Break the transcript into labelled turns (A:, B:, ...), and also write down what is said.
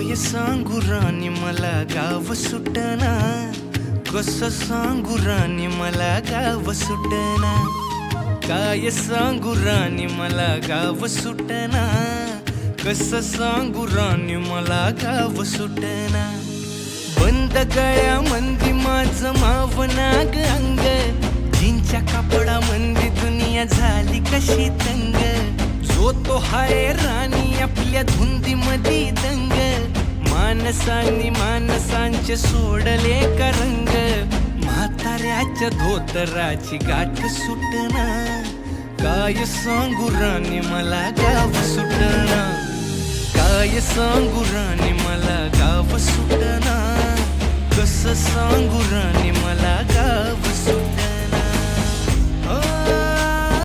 A: काय सांगू राणी मला गाव सुटना, कसं सांगू राणी मला गाव सुटना. काय सांगू राणी मला गाव सुटना, कसं सांगू राणी मला गाव सुटना. बंद गळ्यामंदी माझं मावनाग अंग, जीनच्या कापडामंदी दुनिया झाली कशी तंग. जो तो हाय राणी आपल्या धुंदीमधी दंग, माणसांनी माणसांचे सोडले का रंग. म्हाताऱ्याच्या धोतराची गाठ सुटना, काय सांगू राणी मला गाव सुटना. काय सांगू राणी मला गाव सुटना, कसं सांगू राणी मला गाव सुटना.